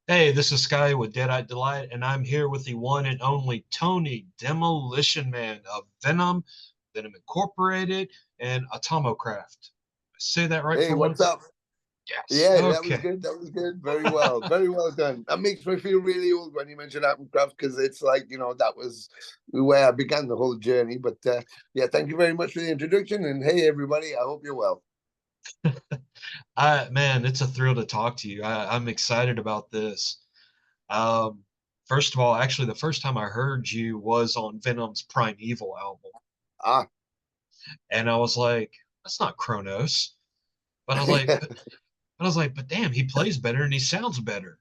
Hey, this is Sky with Dead Eye Delight, and I'm here with the one and only Tony Demolition Man of Venom, Venom Incorporated, and Atomocraft. Say that right Hey, for what's once? up? Yes. Yeah, that was Okay. good. That was good. Very well. Very well done. That makes me feel really old when you mention Applecraft because it's like, that was where I began the whole journey. But yeah, thank you very much for the introduction. And hey, everybody, I hope you're well. Man, it's a thrill to talk to you. I'm excited about this. Um, First of all, actually, the first time I heard you was on Venom's Primeval album, Ah, and I was like, "That's not Kronos." But I was like, yeah. but damn, he plays better and he sounds better.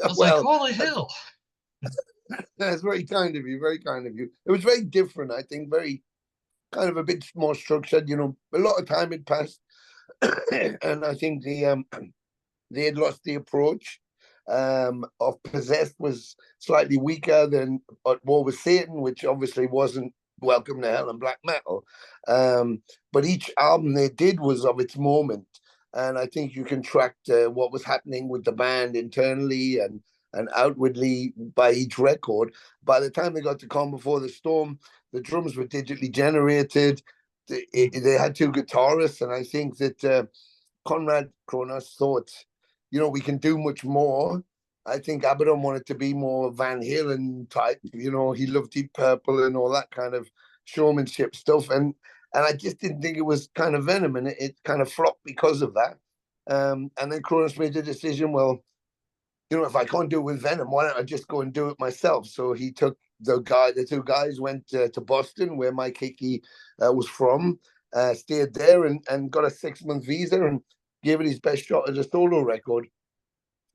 I was like, Well, holy hell. that's very kind of you. Very kind of you. It was very different, I think, very kind of a bit more structured. A lot of time had passed. And I think they had lost the approach. Of Possessed was slightly weaker than War with Satan, which obviously wasn't Welcome to Hell and black metal. But each album they did was of its moment. And I think you can track what was happening with the band internally and outwardly by each record. By the time they got to Calm Before the Storm, the drums were digitally generated. They had two guitarists, and I think that Conrad Kronos thought, we can do much more. I think Abaddon wanted to be more Van Halen type. He loved Deep Purple and all that kind of showmanship stuff. And I just didn't think it was kind of Venom, and it kind of flopped because of that. And then Kronos made the decision, well, if I can't do it with Venom, why don't I just go and do it myself? So he took the two guys went to Boston, where Mike Hickey was from, stayed there and got a 6-month visa and gave it his best shot as a solo record.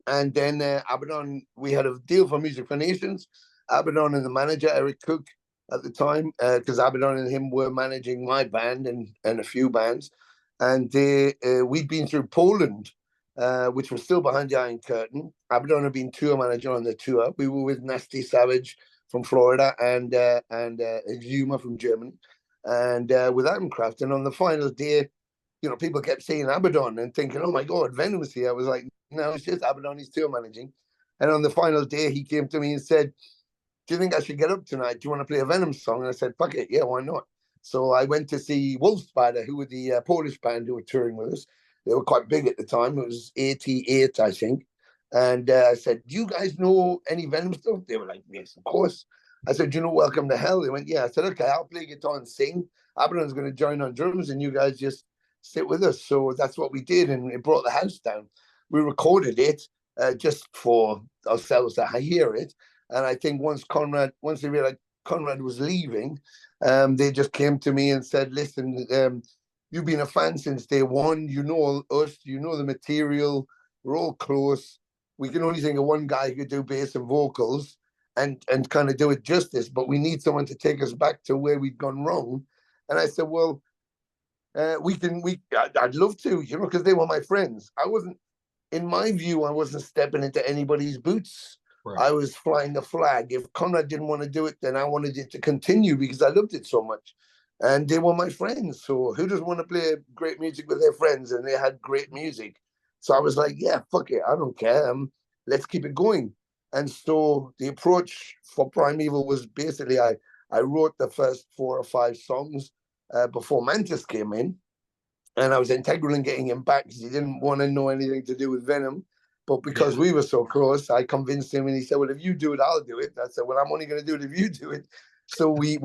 And then Abaddon, we had a deal for Music for Nations. Abaddon and the manager, Eric Cook, at the time, because Abaddon and him were managing my band and a few bands. And we'd been through Poland, which was still behind the Iron Curtain. Abaddon had been tour manager on the tour. We were with Nasty Savage from Florida and Exuma from Germany, and with Adamcraft. And on the final day, people kept saying Abaddon and thinking, oh my God, Venom was here. I was like, no, it's just Abaddon. He's tour managing. And on the final day, he came to me and said, do you think I should get up tonight? Do you want to play a Venom song? And I said, fuck it. Yeah, why not? So I went to see Wolf Spider, who were the Polish band who were touring with us. They were quite big at the time. It was 88, I think. And I said, do you guys know any Venom stuff? They were like, yes, of course. I said, do you know Welcome to Hell? They went, yeah. I said, okay, I'll play guitar and sing. Abaddon's going to join on drums and you guys just sit with us. So that's what we did. And it brought the house down. We recorded it just for ourselves to hear it. And I think once they realized Conrad was leaving, they just came to me and said, listen, you've been a fan since day one. You know us, you know the material. We're all close. We can only think of one guy who could do bass and vocals and kind of do it justice, but we need someone to take us back to where we'd gone wrong. And I said, well, I'd love to, because they were my friends. In my view, I wasn't stepping into anybody's boots. I Right. was flying the flag. If Conrad didn't want to do it, then I wanted it to continue because I loved it so much. And they were my friends. So who doesn't want to play great music with their friends? And they had great music. So I was like, yeah, fuck it. I don't care. Let's keep it going. And so the approach for Primeval was basically I wrote the first 4 or 5 songs before Mantis came in, and I was integral in getting him back because he didn't want to know anything to do with Venom. But because Yeah. we were so close, I convinced him, and he said, "Well, if you do it, I'll do it." I said, "Well, I'm only going to do it if you do it." So we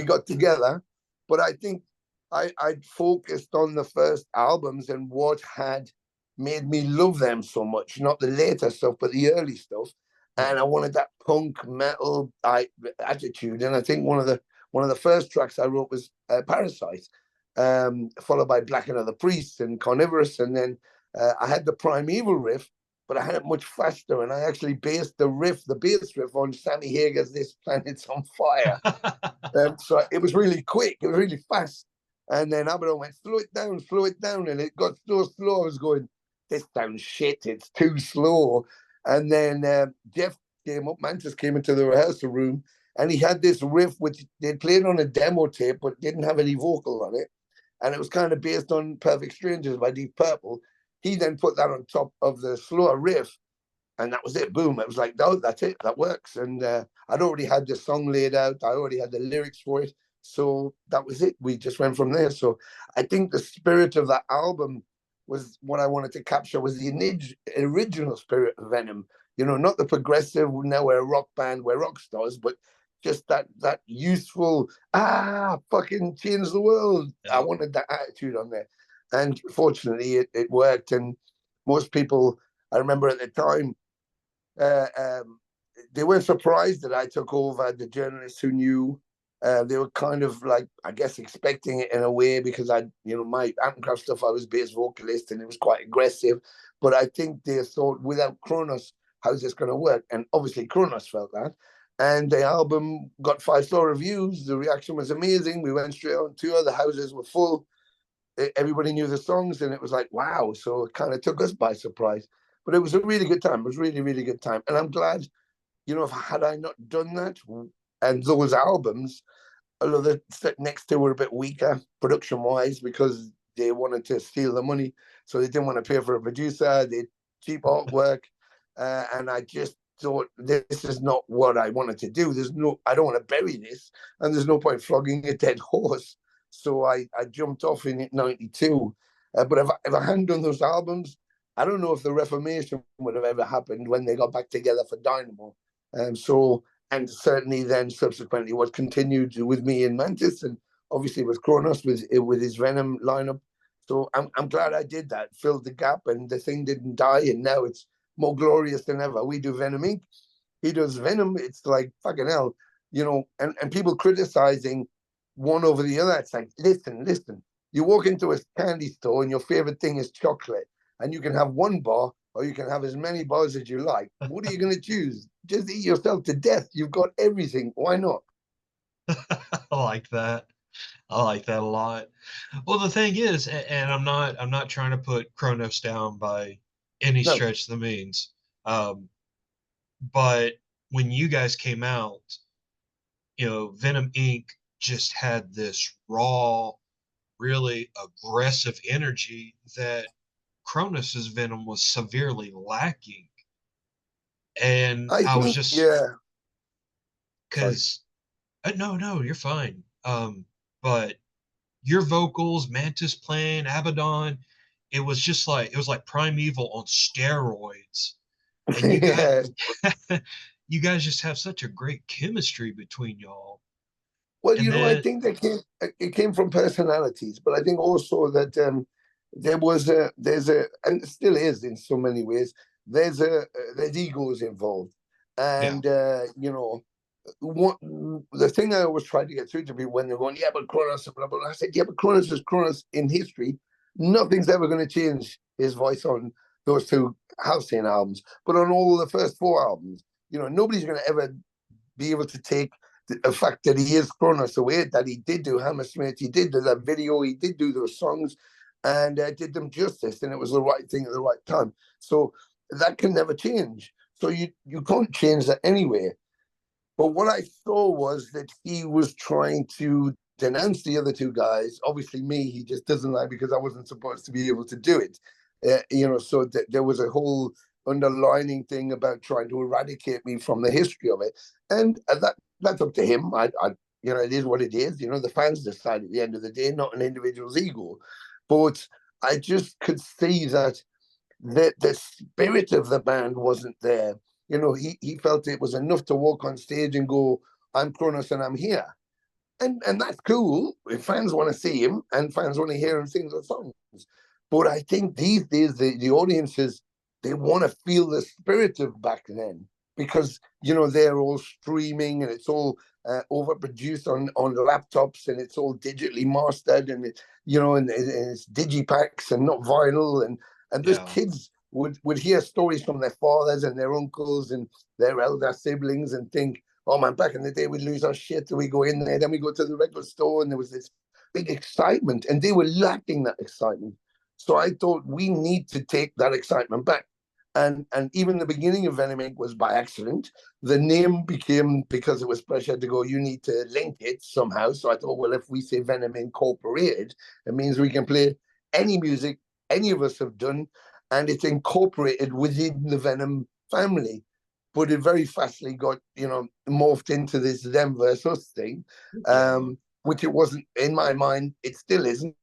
got together. But I think I focused on the first albums and what had made me love them so much, not the later stuff, but the early stuff. And Right. I wanted that punk metal attitude. And I think one of the first tracks I wrote was Parasite, followed by Black and Other Priests and Carnivorous. And then I had the Primeval riff, but I had it much faster. And I actually based the bass riff on Sammy Hager's This Planet's on Fire. So it was really quick, it was really fast. And then Abaddon went, slow it down. And it got so slow. I was going, this sounds shit. It's too slow. And then Jeff came up, Mantis came into the rehearsal room, and he had this riff which they played on a demo tape, but didn't have any vocal on it, and it was kind of based on Perfect Strangers by Deep Purple. He then put that on top of the slower riff, and that was it. Boom! It was like, no, that's it. That works. And I'd already had the song laid out. I already had the lyrics for it. So that was it. We just went from there. So I think the spirit of that album was what I wanted to capture, was the original spirit of Venom. You know, not the progressive, now we're a rock band, we're rock stars, but just that youthful, fucking change the world. I Yeah. wanted that attitude on there. And fortunately, it worked. And most people, I remember at the time, uh, um, they weren't surprised that I took over. The journalists who knew, they were kind of like, I guess, expecting it in a way, because my Anticraft stuff, I was bass vocalist and it was quite aggressive. But I think they thought, without Kronos, how's this going to work? And obviously, Kronos felt that. And the album got 5-star reviews. The reaction was amazing. We went straight on tour. The houses were full. Everybody knew the songs, and it was like, wow. So it kind of took us by surprise. But it was a really good time. It was really, really good time. And I'm glad, if had I not done that, and those albums, although the next two were a bit weaker production wise, because they wanted to steal the money. So they didn't want to pay for a producer. They cheap artwork. And I just thought, this is not what I wanted to do. I don't want to bury this. And there's no point flogging a dead horse. So I jumped off in 92. But if I hadn't done those albums, I don't know if the Reformation would have ever happened when they got back together for Dynamo. And certainly then subsequently what continued with me in Mantis, and obviously with Kronos, with his Venom lineup. So I'm glad I did that, filled the gap, and the thing didn't die, and now it's more glorious than ever. We do Venom Inc. He does Venom. It's like, fucking hell, and people criticizing one over the other. It's like, listen. You walk into a candy store and your favorite thing is chocolate, and you can have one bar or you can have as many bars as you like. What are you going to choose? Just eat yourself to death. You've got everything. Why not? I like that. I like that a lot. Well, the thing is, and I'm not trying to put Kronos down by any No. stretch of the means. Um, but when you guys came out, Venom Inc. just had this raw, really aggressive energy that Kronos's Venom was severely lacking. And I I was think, just yeah. Sorry. because no, you're fine. But your vocals, Mantis playing, Abaddon, it was like Primeval on steroids. And you guys Yeah. you guys just have such a great chemistry between y'all. Well, And I then think it came from personalities, but I think also that and it still is in so many ways. There's egos involved, yeah, and what the thing I always try to get through to people when they're going, yeah, but Kronos, blah, blah, blah. I said, yeah, but Kronos is Kronos in history. Nothing's ever going to change his voice on those two Halcyon albums, but on all the first four albums, nobody's going to ever be able to take the fact that he is Kronos away, that he did do Hammersmith, he did do that video, he did do those songs, and did them justice, and it was the right thing at the right time. So that can never change. So you can't change that anyway. But what I saw was that he was trying to denounce the other two guys. Obviously, me, he just doesn't like, because I wasn't supposed to be able to do it. So there was a whole underlining thing about trying to eradicate me from the history of it. And that's up to him. It is what it is. The fans decide at the end of the day, not an individual's ego. But I just could see that the spirit of the band wasn't there. He felt it was enough to walk on stage and go, I'm Kronos and I'm here. And that's cool if fans want to see him and fans want to hear him sing the songs. But I think these days the audiences, they want to feel the spirit of back then, because they're all streaming and it's all overproduced on laptops, and it's all digitally mastered, and and it's digipacks and not vinyl, and those yeah, kids would hear stories from their fathers and their uncles and their elder siblings and think, oh man, back in the day we'd lose our shit, and we go in there, then we go to the record store, and there was this big excitement, and they were lacking that excitement. So I thought, we need to take that excitement back. And even the beginning of Venom Inc. was by accident. The name became because it was pressured to go, you need to link it somehow. So I thought, well, if we say Venom Incorporated, it means we can play any music any of us have done, and it's incorporated within the Venom family, but it very fastly got, morphed into this them versus us thing, Yeah. which it wasn't in my mind. It still isn't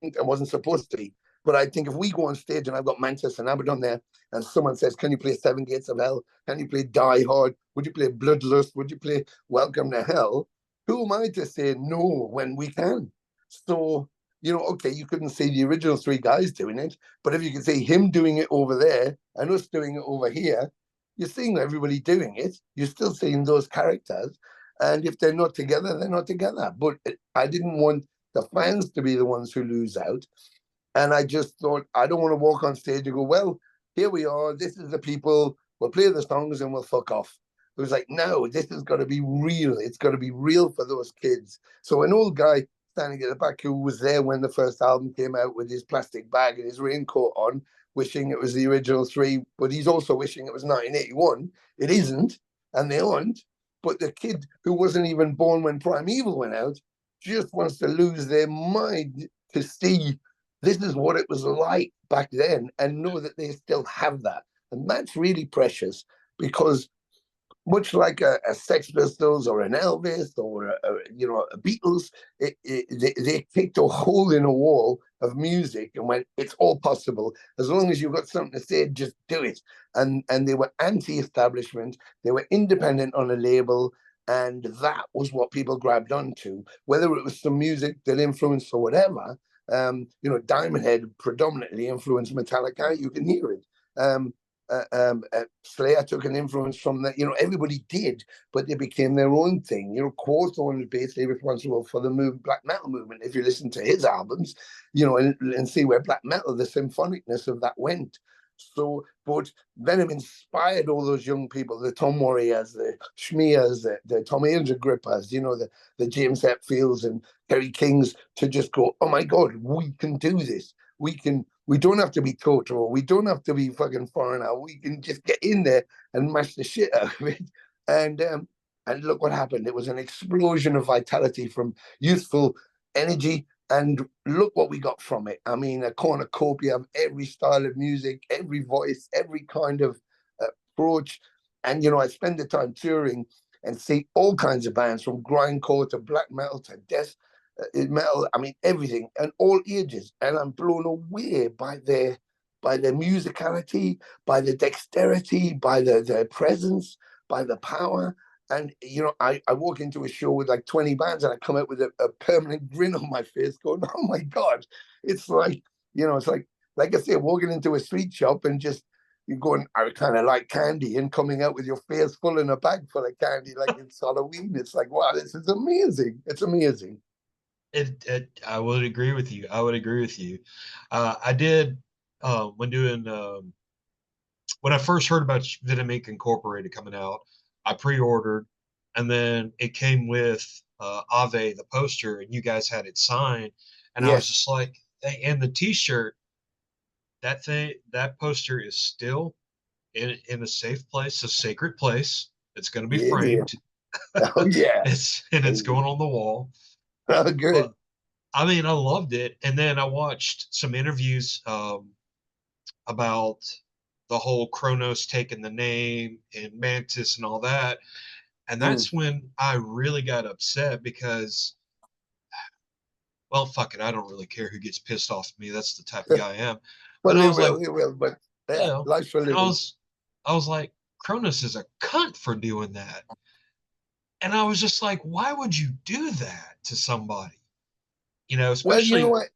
and wasn't supposed to be. But I think if we go on stage and I've got Manchester and Abaddon there, and someone says, "Can you play Seven Gates of Hell? Can you play Die Hard? Would you play Bloodlust? Would you play Welcome to Hell?" Who am I to say no when we can? So, okay, you couldn't see the original three guys doing it, but if you can see him doing it over there and us doing it over here, you're seeing everybody doing it. You're still seeing those characters. And if they're not together, they're not together. But I didn't want the fans to be the ones who lose out. And I just thought, I don't want to walk on stage and go, well, here we are. This is the people. We'll play the songs and we'll fuck off. It was like, no, this has got to be real. It's got to be real for those kids. So an old guy standing at the back who was there when the first album came out with his plastic bag and his raincoat on, wishing it was the original three, but he's also wishing it was 1981. It isn't, and they aren't. But the kid who wasn't even born when Primeval went out just wants to lose their mind to see this is what it was like back then and know that they still have that. And that's really precious because much like a Sex Pistols or an Elvis or a Beatles, they kicked a hole in a wall of music and went, it's all possible as long as you've got something to say, just do it. And they were anti-establishment, they were independent on a label, and that was what people grabbed onto, whether it was some music that influenced or whatever. Diamond Head predominantly influenced Metallica. You can hear it. Slayer took an influence from that. Everybody did, but they became their own thing. Quorthon is basically responsible for the black metal movement. If you listen to his albums, and see where black metal, the symphonicness of that went. So, but Venom inspired all those young people, the Tom Warriors, the Schmears, the Tom Angel Grippers, the James Hetfields and Kerry Kings, to just go, oh my God, we can do this. We don't have to be total. We don't have to be fucking foreigner. We can just get in there and mash the shit out of it. And look what happened. It was an explosion of vitality from youthful energy. And look what we got from it. I mean, a cornucopia of every style of music, every voice, every kind of approach. And, I spend the time touring and see all kinds of bands from grindcore to black metal to death metal. I mean, everything and all ages. And I'm blown away by their musicality, by the dexterity, by their presence, by the power. And I walk into a show with like 20 bands and I come out with a permanent grin on my face going, oh my God. It's like, it's like I say, walking into a sweet shop and just you're going, I kind of like candy, and coming out with your face full in a bag full of candy like it's Halloween. It's like, wow, this is amazing. It's amazing. I would agree with you. I would agree with you. I did when doing when I first heard about Venom Inc. Incorporated coming out, I pre-ordered, and then it came with Ave the poster, and you guys had it signed, and I was Yes. just like, hey, and the T-shirt, that poster is still in a safe place, a sacred place. It's going to be Yeah, yeah. framed. Oh yeah. It's going on the wall. Oh, But good. I mean, I loved it, and then I watched some interviews about the whole Kronos taking the name and Mantis and all that. And Mm. that's when I really got upset because, well, fuck it, I don't really care who gets pissed off at me. That's the type of guy I am. But Well, I they was like, will, they will. But you yeah, know, life's for and living. I was like, Cronus is a cunt for doing that. And I was just like, why would you do that to somebody? Well, you know Especially, what?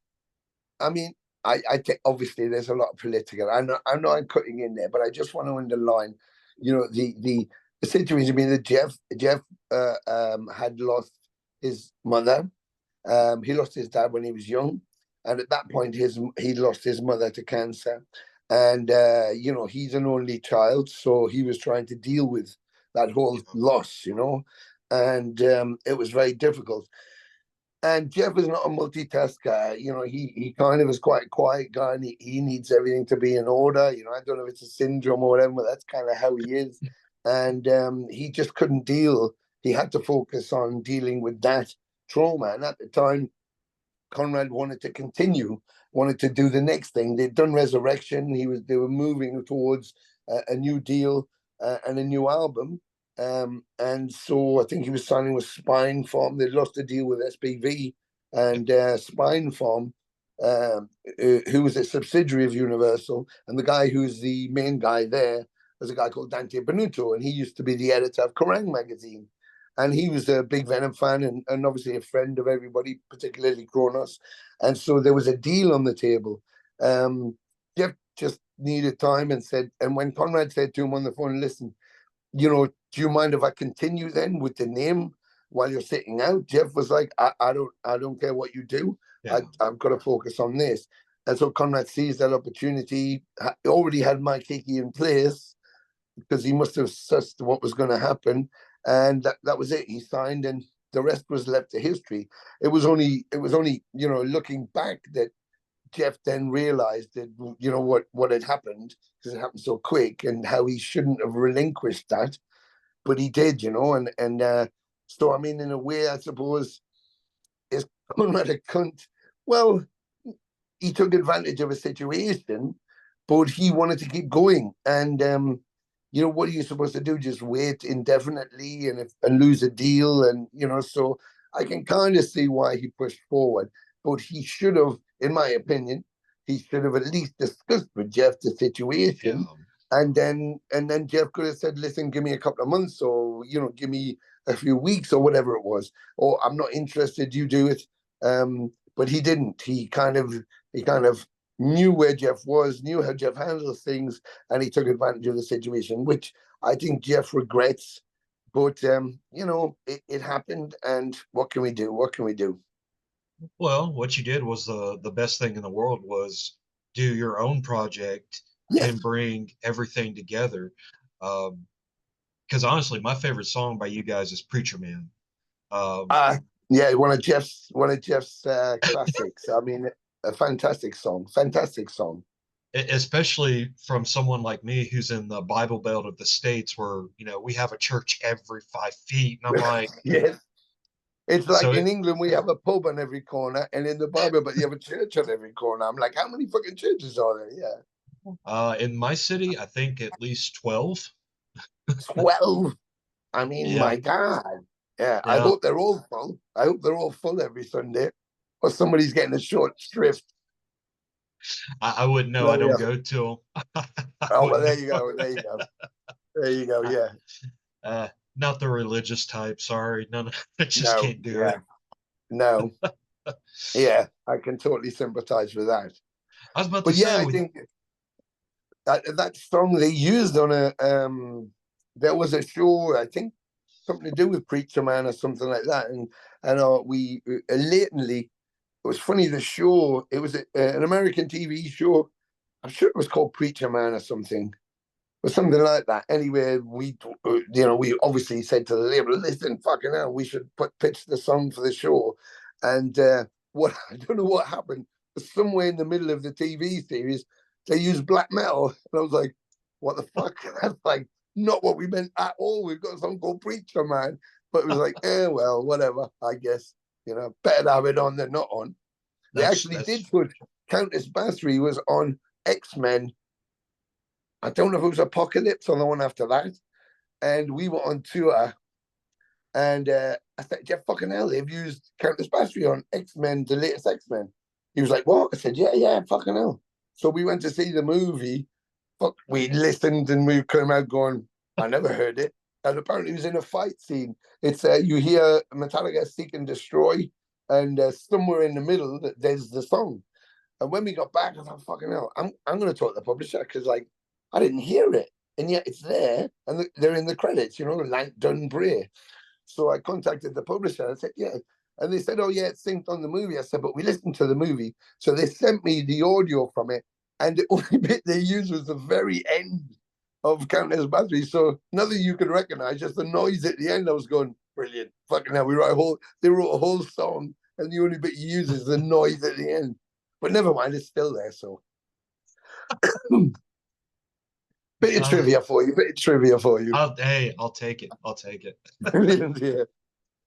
I mean, I think obviously there's a lot of political. I know I'm cutting in there, but I just want to underline, the situation being that Jeff had lost his mother. He lost his dad when he was young, and at that point, he lost his mother to cancer, and he's an only child, so he was trying to deal with that whole loss, and it was very difficult. And Jeff is not a multitasker. He kind of is quite a quiet guy, and he needs everything to be in order. I don't know if it's a syndrome or whatever, but that's kind of how he is. And he just couldn't deal. He had to focus on dealing with that trauma. And at the time, Conrad wanted to continue wanted to do the next thing. They'd done Resurrection. They were moving towards a new deal and a new album. And so I think he was signing with Spine Farm. They'd lost a deal with SPV, and Spine Farm, who was a subsidiary of Universal, and the guy who's the main guy there was a guy called Dante Benuto, and he used to be the editor of Kerrang magazine. And he was a big Venom fan, and obviously a friend of everybody, particularly Kronos. And so there was a deal on the table. Jeff just needed time and said, and when Conrad said to him on the phone, listen, do you mind if I continue then with the name while you're sitting out? Jeff was like, I don't care what you do. Yeah. I've got to focus on this. And so Conrad seized that opportunity. Already had Mike Hickey in place because he must have sussed what was going to happen. And that was it. He signed, and the rest was left to history. It was only, looking back that Jeff then realized that, what had happened, because it happened so quick, and how he shouldn't have relinquished that. But he did, and so, I mean, in a way, I suppose, is Conrad a cunt? Well, he took advantage of a situation, but he wanted to keep going. And, what are you supposed to do? Just wait indefinitely and lose a deal? And, so I can kind of see why he pushed forward. But he should have, in my opinion, he should have at least discussed with Jeff the situation. Yeah. And then Jeff could have said, listen, give me a couple of months, or, give me a few weeks, or whatever it was. Or I'm not interested, you do it. But he didn't. He kind of knew where Jeff was, knew how Jeff handles things, and he took advantage of the situation, which I think Jeff regrets. But it happened, and what can we do? What can we do? Well, what you did was the best thing in the world was do your own project Yes. and bring everything together. Because honestly, my favorite song by you guys is Preacher Man. Um, Yeah, one of Jeff's classics. I mean, a fantastic song, fantastic song. especially from someone like me who's in the Bible Belt of the States, where we have a church every 5 feet, and I'm like, Yes, it's so like in England we have a pub on every corner, and in the Bible, but you have a church on every corner. I'm like, how many fucking churches are there? Yeah, in my city, I think at least 12. 12. I mean, Yeah, my God. Yeah, I yeah. hope they're all full. I hope they're all full every Sunday, or somebody's getting a short shrift. I wouldn't know. I No, don't yeah. go to them. I Oh well, wouldn't there you know. go. There you go. There you go. Yeah. Uh, not the religious type. Sorry, none. I just No. can't do Yeah. it. No. Yeah. I can totally sympathize with that. I was about to But yeah, say I with think that song they used on a there was a show, I think something to do with Preacher Man or something like that, and we latently, it was funny, the show, it was an American TV show. I'm sure it was called Preacher Man or something, or something like that. Anyway, we obviously said to the label, listen, fucking hell, we should pitch the song for the show. And what I don't know what happened. Somewhere in the middle of the TV series, they used black metal, and I was like, what the fuck? That's like not what we meant at all. We've got a song called Preacher Man, but it was like, well, whatever. I guess better to have it on than not on. They actually did that's put Countess Bathory was on X-Men. I don't know if it was Apocalypse or the one after that. And we were on tour. And I said, yeah, fucking hell, they've used Countess Bathory on X-Men, the latest X-Men. He was like, what? I said, yeah, fucking hell. So we went to see the movie. Fuck, we listened and we came out going, I never heard it. And apparently it was in a fight scene. It's you hear Metallica Seek and Destroy, and somewhere in the middle there's the song. And when we got back, I thought, fucking hell, I'm going to talk to the publisher, because like I didn't hear it, and yet it's there, and they're in the credits, Lank Dun Bray. So I contacted the publisher. I said, yeah. And they said, oh, yeah, it's synced on the movie. I said, but we listened to the movie. So they sent me the audio from it. And the only bit they used was the very end of Countess Battery. So nothing you could recognize, just the noise at the end. I was going, brilliant. Fucking hell, they wrote a whole song. And the only bit you use is the noise at the end. But never mind, it's still there. So bit of uh, trivia for you. Bit of trivia for you. hey, I'll take it. I'll take it. Brilliant, yeah.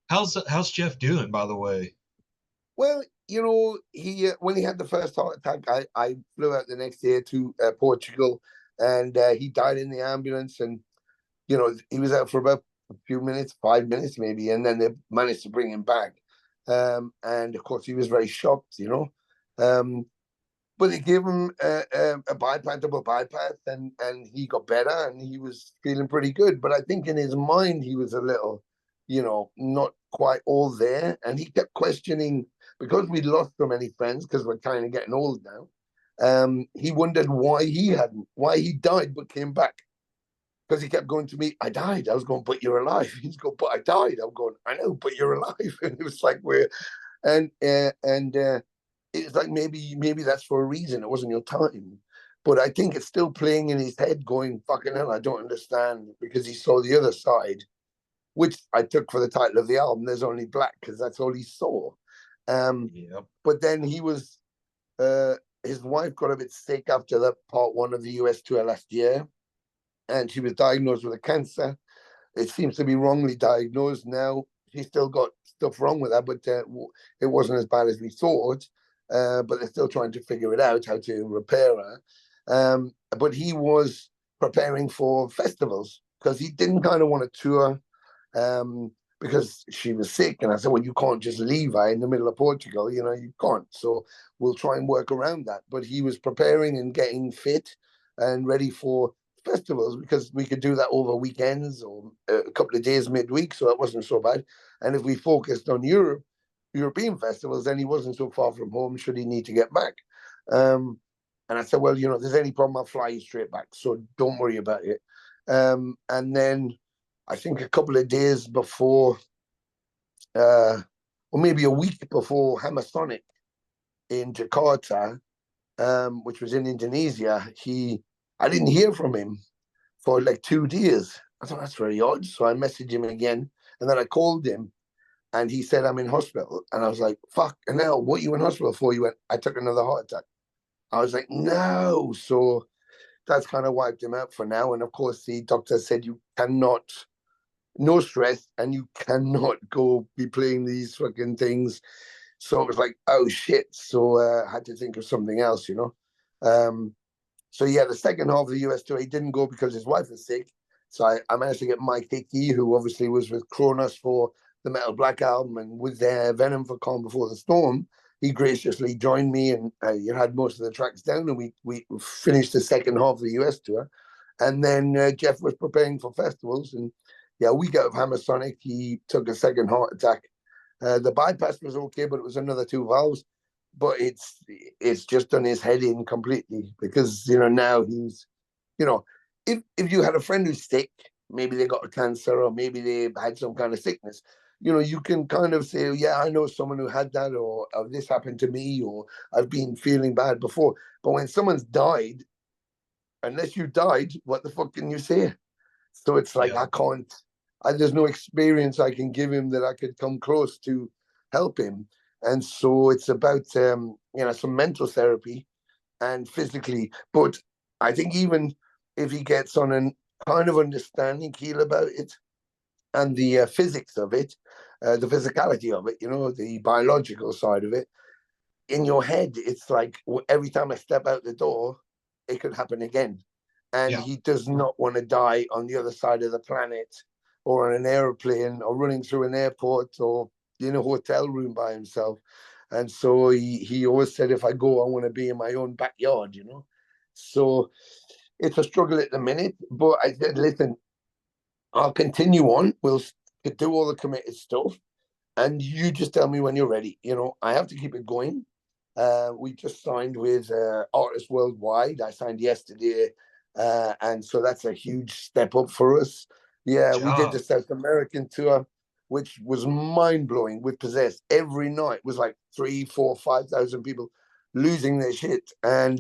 How's Jeff doing, by the way? Well, he when he had the first heart attack, I flew out the next day to Portugal, and he died in the ambulance. And he was out for about a few minutes, 5 minutes maybe, and then they managed to bring him back. And of course, he was very shocked. Um, but they gave him a bypass, double bypass, and he got better, and he was feeling pretty good. But I think in his mind, he was a little, not quite all there, and he kept questioning because we lost so many friends because we're kind of getting old now. He wondered why he died but came back because he kept going to me. I died. I was going, but you're alive. He's going, but I died. I'm going, I know, but you're alive. And it was like we're and it's like maybe that's for a reason. It wasn't your time. But I think it's still playing in his head, going, fucking hell, I don't understand, because he saw the other side, which I took for the title of the album, There's Only Black, because that's all he saw. Yep. But then his wife got a bit sick after that part one of the US tour last year, and she was diagnosed with a cancer. It seems to be wrongly diagnosed now. She's still got stuff wrong with her, but it wasn't as bad as we thought. But they're still trying to figure it out, how to repair her. But he was preparing for festivals because he didn't kind of want to tour because she was sick. And I said, well, you can't just leave her in the middle of Portugal. You can't. So we'll try and work around that. But he was preparing and getting fit and ready for festivals because we could do that over weekends or a couple of days midweek. So that wasn't so bad. And if we focused on European festivals, then he wasn't so far from home should he need to get back. And I said, well, if there's any problem, I'll fly you straight back. So don't worry about it. And then I think a couple of days before, or maybe a week before Hammer Sonic in Jakarta, which was in Indonesia, I didn't hear from him for like 2 days. I thought that's very odd. So I messaged him again, and then I called him, and he said, I'm in hospital. And I was like, fuck, and now what are you in hospital for? He went, I took another heart attack. I was like, no. So that's kind of wiped him out for now. And of course, the doctor said you cannot, no stress, and you cannot go be playing these fucking things. So it was like, oh shit. So I had to think of something else. So yeah, the second half of the US tour, he didn't go because his wife was sick. So I managed to get Mike Hickey, who obviously was with Kronos for the Metal Black album and was there Venom for Calm Before the Storm. He graciously joined me, and had most of the tracks down, and we finished the second half of the US tour. And then Jeff was preparing for festivals, and yeah, a week out of Hammer Sonic, he took a second heart attack. The bypass was okay, but it was another two valves. But it's just done his head in completely because now he's if you had a friend who's sick, maybe they got a cancer or maybe they had some kind of sickness, you can kind of say, yeah, I know someone who had that, or this happened to me, or I've been feeling bad before. But when someone's died, unless you died, what the fuck can you say? So it's like Yeah. I can't. There's no experience I can give him that I could come close to help him. And so it's about some mental therapy and physically. But I think even if he gets on a kind of understanding keel about it and the physics of it, the physicality of it, the biological side of it, in your head, it's like every time I step out the door, it could happen again. And Yeah. he does not want to die on the other side of the planet or on an airplane or running through an airport or in a hotel room by himself. And so he always said, if I go, I want to be in my own backyard. So it's a struggle at the minute. But I said, listen, I'll continue on. We'll do all the committed stuff. And you just tell me when you're ready. I have to keep it going. We just signed with Artists Worldwide. I signed yesterday. And so that's a huge step up for us. Good Yeah, we did the job. South American tour, which was mind blowing with Possessed. Every night was like 3, 4, 5,000 people losing their shit. And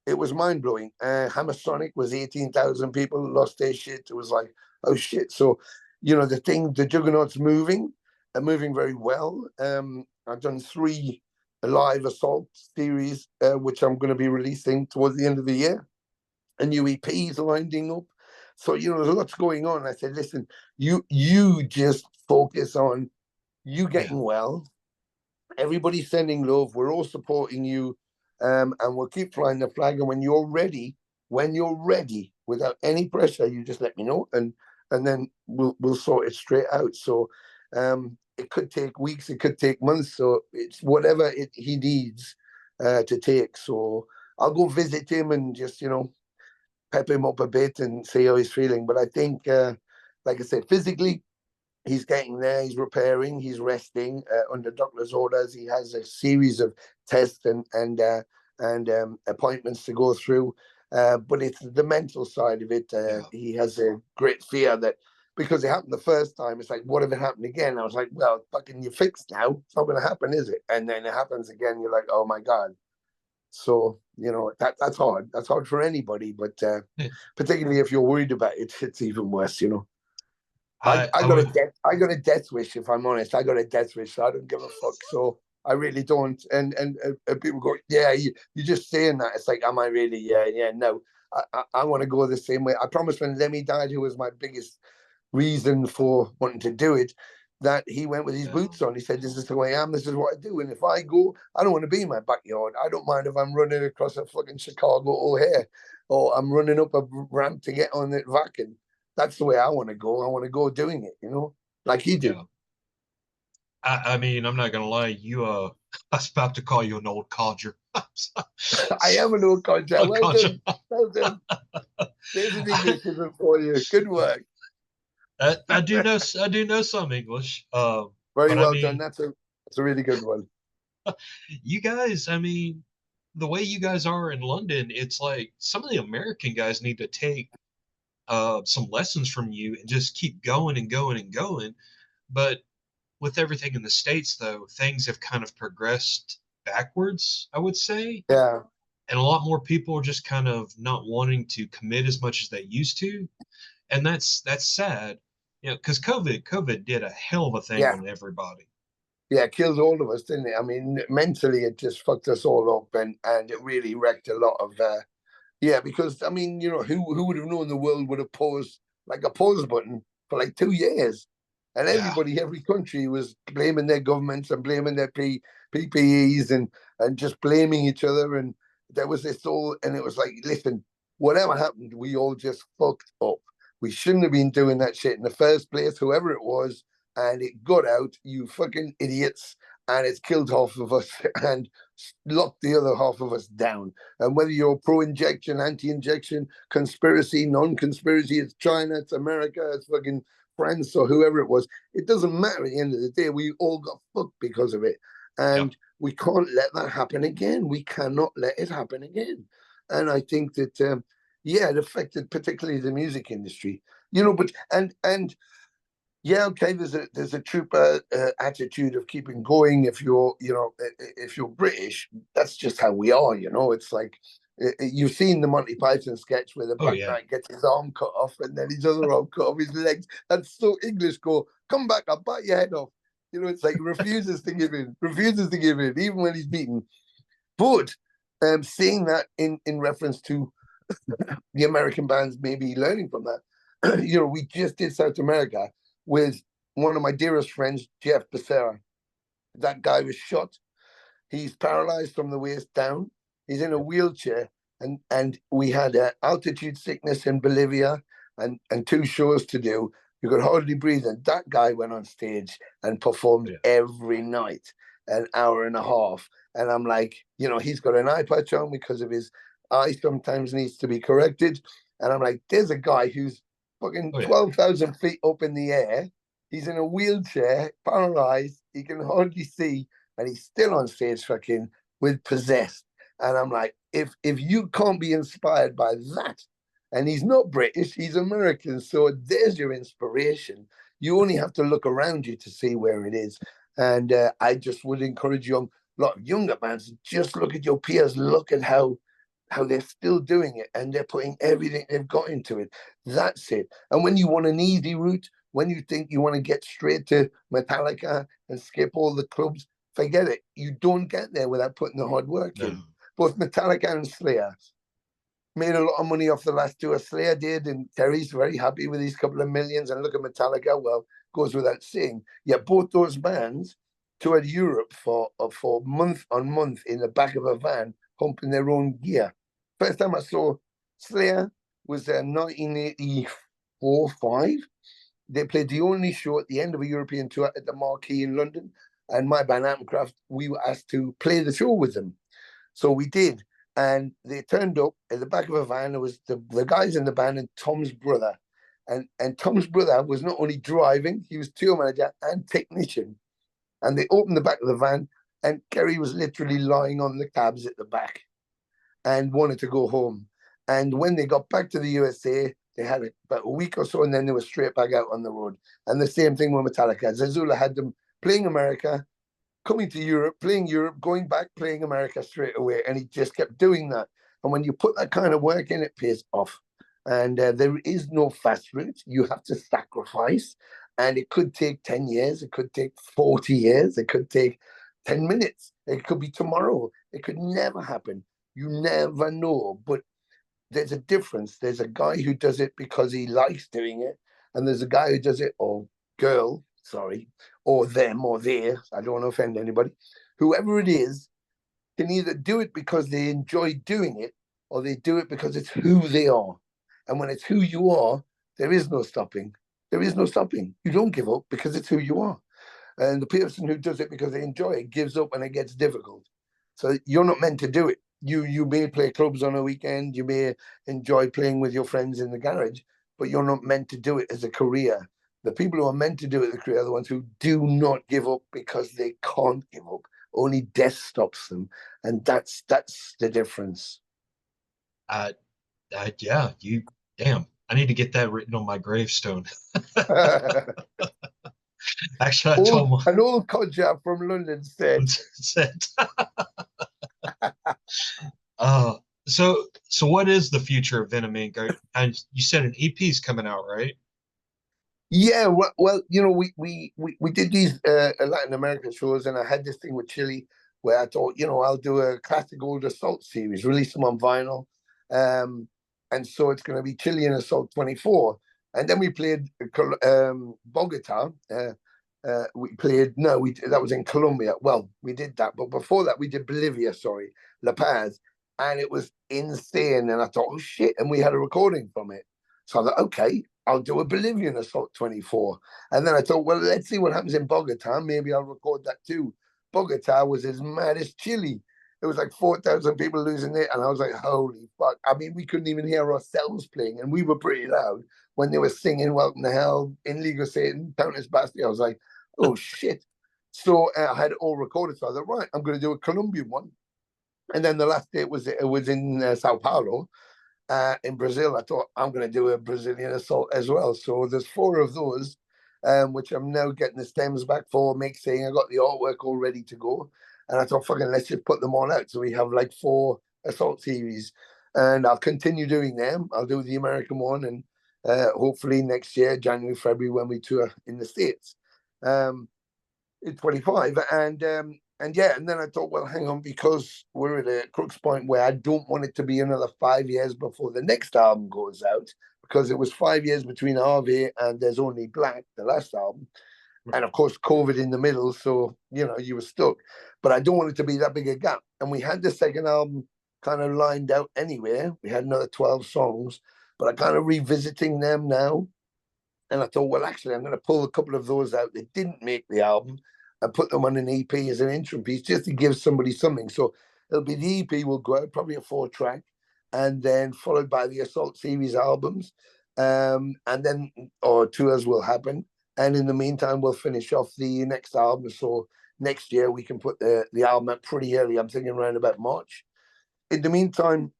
it was mind blowing. Hammer Sonic was 18,000 people lost their shit. It was like, oh shit. So, the juggernaut's moving and moving very well. I've done 3 live assault series, which I'm going to be releasing towards the end of the year. A new EP is winding up. So, there's lots going on. I said, listen, you just focus on you Yeah. getting well, everybody's sending love. We're all supporting you, and we'll keep flying the flag. And when you're ready, without any pressure, you just let me know, and then we'll sort it straight out. So, it could take weeks, it could take months. So it's whatever he needs to take. So I'll go visit him and just pep him up a bit and see how he's feeling. But I think, like I said, physically, he's getting there. He's repairing. He's resting under doctor's orders. He has a series of tests and appointments to go through. But it's the mental side of it. Yeah. He has a great fear that because it happened the first time, it's like, what if it happened again? I was like, well, fucking, you're fixed now. It's not going to happen, is it? And then it happens again. You're like, oh my god. So that's hard. That's hard for anybody, but particularly if you're worried about it, it's even worse. I I got a would. death I got a death wish. If I'm honest, I got a death wish. So I don't give a fuck. So I really don't. And people go, yeah, you're just saying that. It's like, am I really? Yeah, yeah. No, I want to go the same way. I promise when Lemmy died, who was my biggest reason for wanting to do it, that he went with his Yeah. boots on. He said, "This is the way I am. This is what I do. And if I go, I don't want to be in my backyard. I don't mind if I'm running across a fucking Chicago O'Hare, or I'm running up a ramp to get on the vacuum. That's the way I want to go. I want to go doing it, like he did." Yeah. I mean, I'm not gonna lie. I was about to call you an old codger. I am an old contact. Old Well codger. done. Well done. There's an Englishism for you. Good work. I do know. I do know some English. Very But I well done. mean, That's a really good one. you guys. I mean, the way you guys are in London, it's like some of the American guys need to take some lessons from you and just keep going and going and going. But with everything in the States, though, things have kind of progressed backwards, I would say. Yeah. And a lot more people are just kind of not wanting to commit as much as they used to. And that's sad, because COVID did a hell of a thing Yeah. on everybody. Yeah, it killed all of us, didn't it? I mean, mentally, it just fucked us all up, and it really wrecked a lot of. Yeah, because I mean, who would have known the world would have paused like a pause button for like 2 years, and Yeah, every country was blaming their governments and blaming their PPEs and just blaming each other, and there was this all, and it was like, listen, whatever happened, we all just fucked up. We shouldn't have been doing that shit in the first place, whoever it was, and it got out, you fucking idiots, and it's killed half of us and locked the other half of us down. And whether you're pro-injection, anti-injection, conspiracy, non-conspiracy, it's China, it's America, it's fucking France or whoever it was, it doesn't matter. At the end of the day, we all got fucked because of it, yeah. and we can't let that happen again. We cannot let it happen again. And I think that yeah, it affected particularly the music industry. But and yeah, okay. There's a trooper attitude of keeping going. If you're British, that's just how we are. It's like you've seen the Monty Python sketch where the Oh black yeah. knight gets his arm cut off and then his other arm cut off his legs. That's so English. Go, come back, I'll bite your head off. It's like refuses to give in, even when he's beaten. But seeing that in reference to the American bands, maybe learning from that. We just did South America with one of my dearest friends, Jeff Becerra. That guy was shot. He's paralyzed from the waist down. He's in a wheelchair, and we had altitude sickness in Bolivia, and 2 shows to do. You could hardly breathe, and that guy went on stage and performed Yeah. every night, an hour and a half. And I'm like, he's got an eye patch on because of his eye sometimes needs to be corrected. And I'm like, there's a guy who's fucking Oh yeah. 12,000 feet up in the air. He's in a wheelchair, paralyzed. He can hardly see, and he's still on stage fucking with Possessed. And I'm like, if you can't be inspired by that, and he's not British, he's American, so there's your inspiration. You only have to look around you to see where it is. And I just would encourage a lot of younger bands, just look at your peers, look at how they're still doing it, and they're putting everything they've got into it. That's it. And when you want an easy route, when you think you want to get straight to Metallica and skip all the clubs, forget it. You don't get there without putting the hard work No. in. Both Metallica and Slayer made a lot of money off the last tour. Slayer did, and Terry's very happy with these couple of millions. And look at Metallica, well, goes without saying. Yeah, both those bands toured Europe for month on month in the back of a van, pumping their own gear. First time I saw Slayer was 1984-5. They played the only show at the end of a European tour at the Marquee in London, and my band Atomcraft, we were asked to play the show with them. So we did, and they turned up at the back of a van. There was the guys in the band and Tom's brother, and Tom's brother was not only driving, he was tour manager and technician. And they opened the back of the van, and Kerry was literally lying on the cabs at the back and wanted to go home. And when they got back to the USA, they had about a week or so, and then they were straight back out on the road. And the same thing with Metallica. Zazula had them playing America, coming to Europe, playing Europe, going back, playing America straight away. And he just kept doing that. And when you put that kind of work in, it pays off. And there is no fast route. You have to sacrifice. And it could take 10 years. It could take 40 years. It could take 10 minutes. It could be tomorrow. It could never happen. You never know. But there's a difference. There's a guy who does it because he likes doing it. And there's a guy who does it, or girl, sorry, or them or they. I don't want to offend anybody. Whoever it is can either do it because they enjoy doing it, or they do it because it's who they are. And when it's who you are, there is no stopping. There is no stopping. You don't give up because it's who you are. And the person who does it because they enjoy it gives up when it gets difficult. So you're not meant to do it. You may play clubs on a weekend. You may enjoy playing with your friends in the garage, but you're not meant to do it as a career. The people who are meant to do it as a career are the ones who do not give up because they can't give up. Only death stops them. And that's the difference. Yeah, damn. I need to get that written on my gravestone. Actually, I told An old codger from London said. uh, so what is the future of Venom Inc? And you said an EP is coming out, right? Yeah, well, we did these Latin American shows, and I had this thing with Chile where I thought, I'll do a classic old Assault series, release them on vinyl, and so it's going to be Chilean Assault 24, and then we played Bogota. That was in Colombia. Well, we did that, but before that, we did Bolivia. Sorry, La Paz, and it was insane. And I thought, oh shit! And we had a recording from it. So I thought, okay, I'll do a Bolivian Assault 24. And then I thought, well, let's see what happens in Bogota. Maybe I'll record that too. Bogota was as mad as Chile. It was like 4,000 people losing it. And I was like, holy fuck. I mean, we couldn't even hear ourselves playing. And we were pretty loud when they were singing Welcome to Hell, In League of Satan, Countess Bastia. I was like, oh shit. So I had it all recorded. So I thought, right, I'm going to do a Colombian one. And then the last day it was in Sao Paulo. In Brazil, I thought I'm going to do a Brazilian Assault as well. So there's 4 of those, which I'm now getting the stems back for, mixing. I got the artwork all ready to go. And I thought, fucking, let's just put them all out. So we have like 4 Assault series. And I'll continue doing them. I'll do the American one. And hopefully next year, January, February, when we tour in the States. In 25. And yeah, and then I thought, well, hang on, because we're at a crux point where I don't want it to be another 5 years before the next album goes out, because it was 5 years between Harvey and There's Only Black, the last album. And of course, COVID in the middle. So, you were stuck. But I don't want it to be that big a gap. And we had the second album kind of lined out anyway. We had another 12 songs, but I'm kind of revisiting them now. And I thought, well, actually, I'm going to pull a couple of those out that didn't make the album and put them on an EP as an interim piece just to give somebody something. So it'll be the EP will go out, probably a 4-track, and then followed by the Assault series albums. And then, or tours will happen. And in the meantime, we'll finish off the next album. So next year, we can put the album out pretty early. I'm thinking around about March. In the meantime,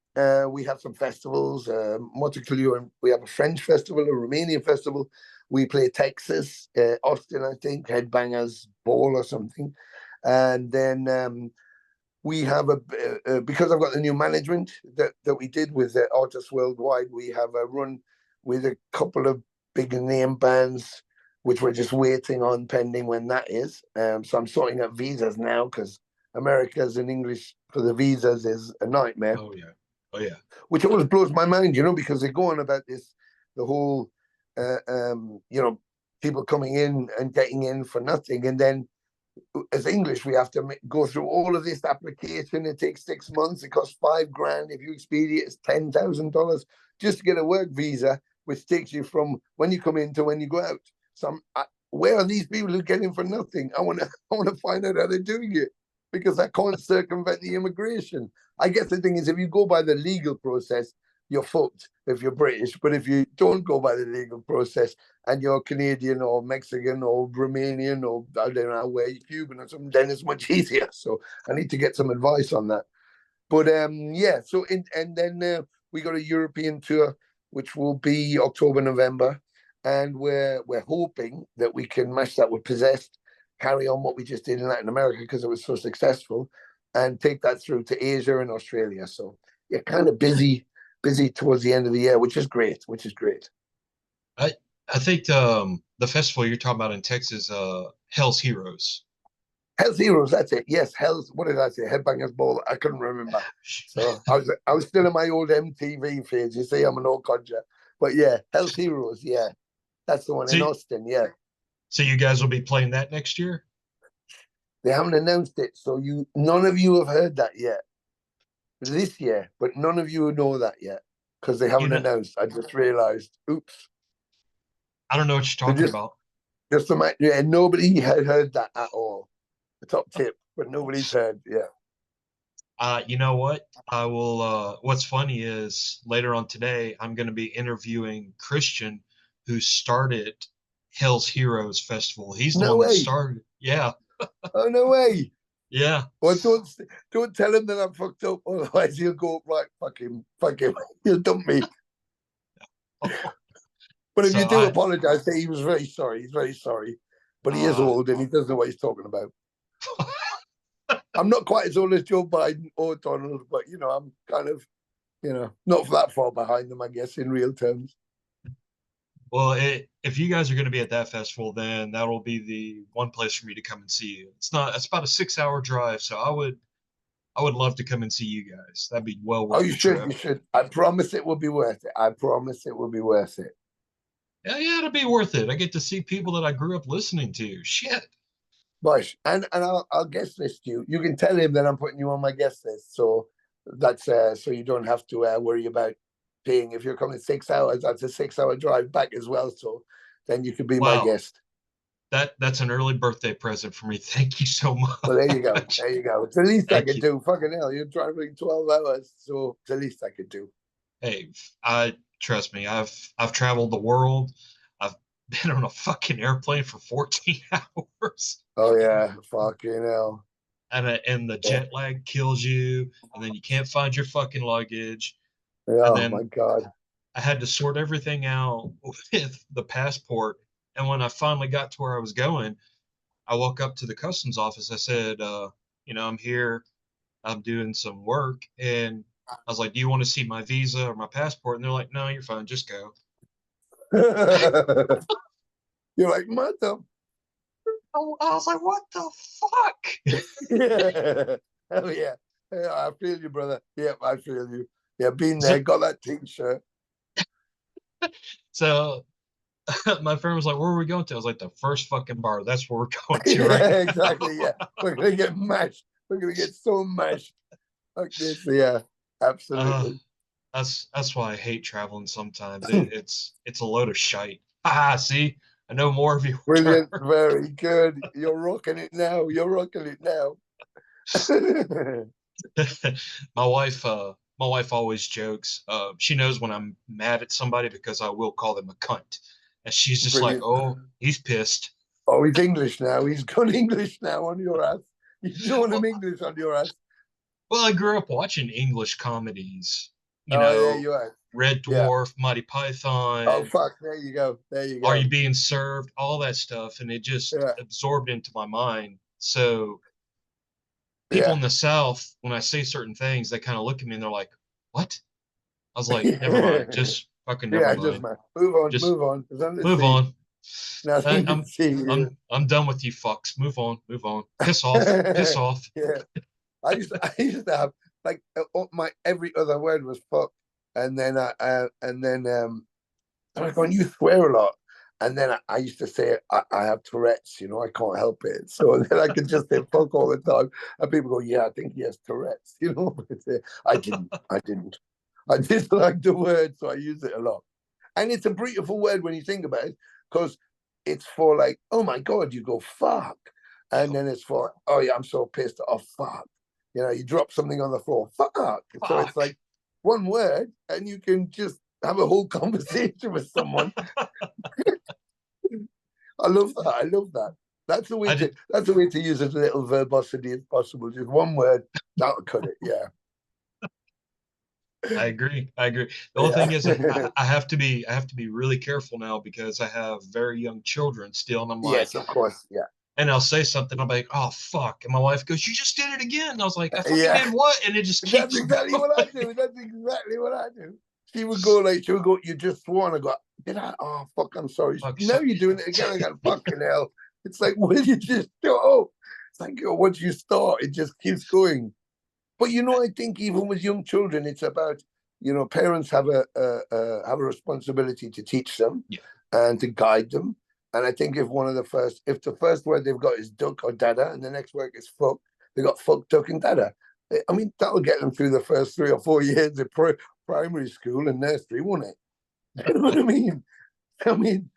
we have some festivals. Monteclair, we have a French festival, a Romanian festival. We play Texas, Austin, I think, Headbangers Ball or something. And then we have because I've got the new management that we did with Artists Worldwide, we have a run with a couple of big name bands, which we're just waiting on pending when that is. So I'm sorting out visas now because America's in English for the visas is a nightmare. Oh, yeah. Oh, yeah. Which always blows my mind, because they go on about this, the whole, people coming in and getting in for nothing. And then as English, we have to go through all of this application. It takes 6 months. It costs $5,000. If you expedite, it's $10,000 just to get a work visa, which takes you from when you come in to when you go out. So where are these people who get in for nothing? I want to I want to find out how they're doing it, because I can't circumvent the immigration. I guess the thing is, if you go by the legal process, you're fucked if you're British. But if you don't go by the legal process and you're Canadian or Mexican or Romanian or I don't know where you're Cuban or something, then it's much easier. So I need to get some advice on that. But yeah. So and then we got a European tour, which will be October, November, and we're hoping that we can match that with Possessed, carry on what we just did in Latin America because it was so successful, and take that through to Asia and Australia. So yeah, kind of busy towards the end of the year, which is great. Which is great. I I think the festival you're talking about in Texas, Hell's Heroes. Hell's Heroes, that's it. Yes, Hell's. What did I say? Headbangers Ball. I couldn't remember. So I was still in my old MTV phase. You see, I'm an old codger. But yeah, Hell's Heroes. Yeah, that's the one in See, Austin. Yeah, so you guys will be playing that next year? they haven't announced it, so none of you have heard that yet this year. But none of you know that yet because they You haven't know, announced. I just realised. Oops. I don't know what you're So talking about. just yeah, nobody had heard that at all. The top tip, but nobody's heard. Yeah. You know what? I will. What's funny is later on today, I'm going to be interviewing Christian, who started Hell's Heroes Festival. He's the No one that way. started. Yeah, Oh no way. yeah. Well, don't tell him that I'm fucked up, otherwise he'll go right. Fuck him. He'll dump me. But if So you do apologize, say he was very sorry. He's very sorry, but he is uh, old and he doesn't know what he's talking about. I'm not quite as old as Joe Biden or Donald, but I'm kind of not that far behind them, I guess, in real terms. well, if you guys are going to be at that festival, then that'll be the one place for me to come and see you. It's not. It's about a 6 hour drive, so I would love to come and see you guys. That'd be well Oh, worth you the should. trip. You should. I promise it will be worth it. I promise it will be worth it. Yeah, yeah, it'll be worth it. I get to see people that I grew up listening to. Shit. Bosh, and I'll guest list you. You can tell him that I'm putting you on my guest list, so that's so you don't have to worry about paying. If you're coming 6 hours, that's a 6 hour drive back as well. So then you could be my Wow, guest. that's an early birthday present for me. Thank you so Well, there you go. much. There you go. It's the least I Thank could you. do. Fucking hell, you're traveling 12 hours, so it's the least I could do. Hey, I trust me. I've traveled the world. I've been on a fucking airplane for 14 hours. Oh yeah, fucking hell. And the Yeah. jet lag kills you, and then you can't find your fucking luggage, and Oh my then god. I had to sort everything out with the passport. And when I finally got to where I was going, I woke up to the customs office. I said, I'm here. I'm doing some work. And I was like, do you want to see my visa or my passport? And they're like, no, you're fine. Just go. You're like, mother. I was like, what the fuck? Yeah. Hell yeah. Yeah, I feel you, brother. Yeah, I feel you. Yeah, been so, there, got that t-shirt. so my friend was like, where are we going to? I was like, the first fucking bar. That's where we're going to right Yeah, now. exactly. Yeah. We're gonna get mashed. We're gonna get so mashed like this. Yeah, uh, absolutely. that's why I hate traveling sometimes. It's a load of shite. Ah, see, I know more of your Brilliant. term. Very good. You're rocking it now. You're rocking it now. My wife always jokes. She knows when I'm mad at somebody because I will call them a cunt, and she's just like, Brilliant. "Oh, he's pissed." Oh, he's English now. He's gone English now on your ass. You don't want him Well, English on your ass. well, I grew up watching English comedies. You Oh, yeah, know, you are. Red Yeah. Dwarf, Mighty Oh, Python, fuck. There you go. There you Are You go. Being Served, all that stuff, and it just Yeah. absorbed into my mind. So people Yeah. in the South, when I say certain things, they kind of look at me and they're like, "What?" I was like, "Never mind, Yeah. just fucking never Yeah, just mind, man. Move on, just move on. There's nothing to move see. on." Nothing to I'm see here. I'm done with you fucks. Move on, move on. Piss off, piss off. Yeah. I used to have like my every other word was fuck. And then I'm like, when you swear a lot. And then I used to say, I have Tourette's, you know, I can't help it. So then I could just say fuck all the time. And people go, yeah, I think he has Tourette's, you know. But I didn't. I didn't. I just like the word, so I use it a lot. And it's a beautiful word when you think about it, because it's for like, oh my God, you go, fuck. And Yep. then it's for, oh yeah, I'm so pissed off, fuck. You know, you drop something on the floor, fuck. So it's Fuck. like one word, and you can just have a whole conversation with someone. I love that. I love that. That's the way I to did. that's the way to use as little verbosity as possible. Just one word, that'll cut it. Yeah. I agree. I agree. The only thing is, Yeah. I have to be really careful now because I have very young children still, and I'm Yes, like, of course. Yeah. and I'll say something, I'm like, oh fuck, and my wife goes, you just did it again. And I was like, I fucking Yeah. did what? And it just That's keeps exactly going. what I do. That's exactly what I do. She would go, you just swore. And I go, did I? Oh, fuck, I'm sorry. Fuck, Now so, you're doing it again. I got fucking hell. It's like, will you just go? It's like, once you start, it just keeps going. But, you know, I think even with young children, it's about, you know, parents have a responsibility to teach them yeah, and to guide them. And I think if the first word they've got is duck or dada, and the next word is fuck, they got fuck, duck, and dada. I mean, that'll get them through the first 3 or 4 years of primary school and nursery, won't it? You know what I mean? I mean,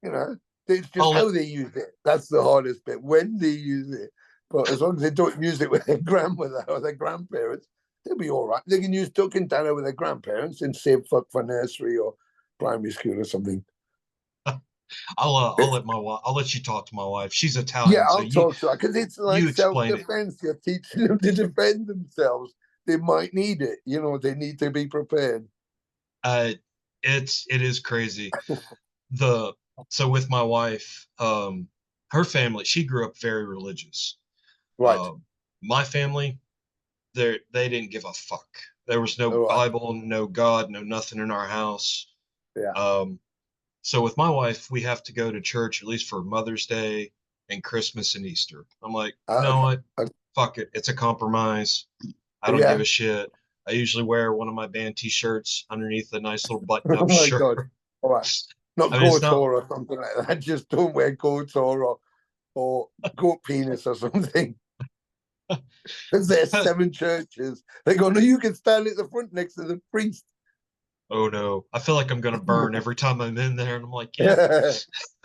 you know, it's just I'll let how they use it. That's the hardest bit, when they use it. But as long as they don't use it with their grandmother or their grandparents, they'll be all right. They can use duck and dada with their grandparents and say fuck for nursery or primary school or something. I'll let my wife. I'll let you talk to my wife. She's Yeah, Italian, so I'll talk to her because it's like you explain it. self-defense. You're teaching them to defend themselves. They might need it. You know, they need to be prepared. Uh, it is crazy. The So with my wife, her family, she grew up very religious. Right. Um, my family, they didn't give a fuck. There was no All right. Bible, no God, no nothing in our house. Yeah. Um, so with my wife, we have to go to church at least for Mother's Day and Christmas and Easter. I'm like, you know Okay. what? Fuck it. It's a compromise. I don't give Yeah. a shit. I usually wear one of my band t-shirts underneath a nice little button-up Oh my shirt. God. All right. Not I mean, it's goat not. whore or something like that. Just don't wear goat whore or goat penis or something. Because there's 7 churches. They go, no, you can stand at the front next to the priest. Oh no, I feel like I'm gonna burn every time I'm in there, and I'm like, yeah.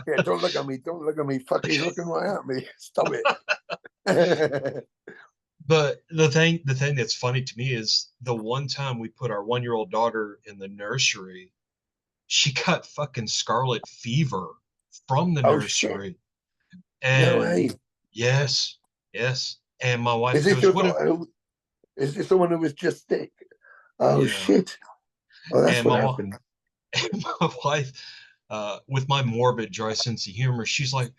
Yeah, don't look at me. Don't look at me. Fuck, he's looking right at me. Stop it. But the thing that's funny to me is the one time we put our 1 year old daughter in the nursery, she got fucking scarlet fever from the Oh, shit. nursery. No And way. yes, yes. And my Is wife this goes, your what if, daughter? Is this someone who was just sick? Oh, yeah. shit. Oh, that's And what happened. and my wife, with my morbid, dry sense of humor, she's like,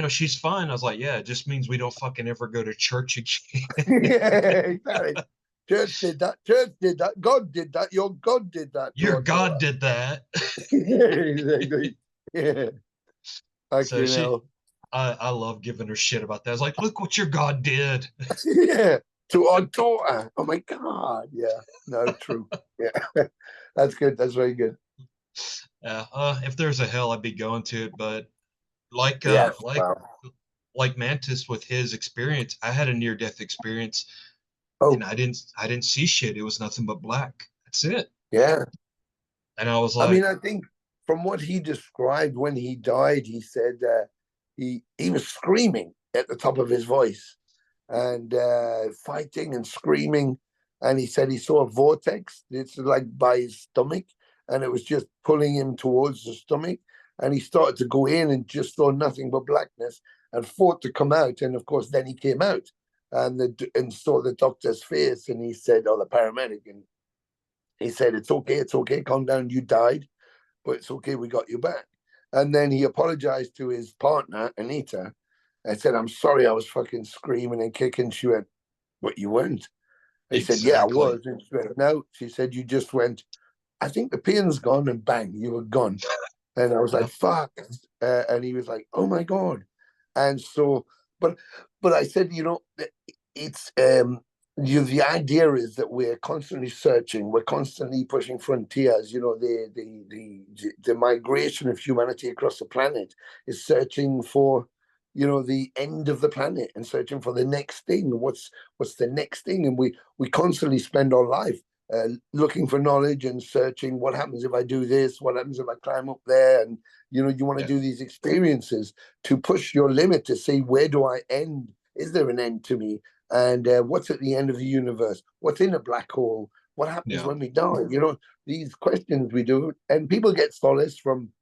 she's fine. I was like, yeah, it just means we don't fucking ever go to church again. Yeah, exactly. Church did that. Church did that. God did that. Your God did that to Your our God daughter. did that. Yeah, exactly. Yeah. So Fucking hell. I love giving her shit about that. I was like, look what your God did. Yeah. To our daughter. Oh my God. Yeah. No, true. Yeah. That's good. That's very good. Yeah, if there's a hell, I'd be going to it. But like, uh, Yes. like, Wow. like Mantis with his experience, I had a near death experience, and Oh, I didn't see shit. It was nothing but black. That's it. yeah. And I was I mean, like, I think from what he described when he died, he said he was screaming at the top of his voice and fighting and screaming. And he said he saw a vortex. It's like by his stomach, and it was just pulling him towards the stomach. And he started to go in and just saw nothing but blackness and fought to come out. And of course, then he came out and saw the doctor's face, and he said, "Oh, the paramedic," and he said, it's okay, calm down. You died, but it's okay. We got you back." And then he apologized to his partner, Anita, and said, "I'm sorry I was fucking screaming and kicking." She went, "But you weren't." He said, "Yeah, I exactly. was." And she went, "No." She said, "You just went, I think the pain's gone," and bang, you were gone. And I was like, Yep. fuck. And he was like, "Oh my God." And so, but I said, it's the idea is that we're constantly searching, we're constantly pushing frontiers. You know, the migration of humanity across the planet is searching for, you know, the end of the planet and searching for the next thing. What's the next thing? And we constantly spend our life looking for knowledge and searching. What happens if I do this? What happens if I climb up there? And you know, you want to Yeah. do these experiences to push your limit to say, where do I end? Is there an end to me? And what's at the end of the universe? What's in a black hole? What happens Yeah. when we die? You know, these questions we do, and people get solace from,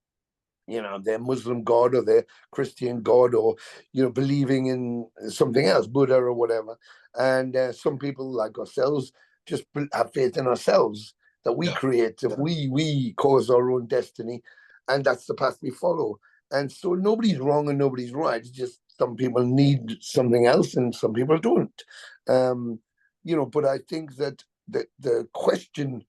you know, their Muslim God or their Christian God, or, you know, believing in something else, Buddha or whatever. And some people like ourselves just have faith in ourselves that we Yeah. create, that we cause our own destiny, and that's the path we follow. And so nobody's wrong and nobody's right. It's just some people need something else and some people don't. Um, you know, but I think that the question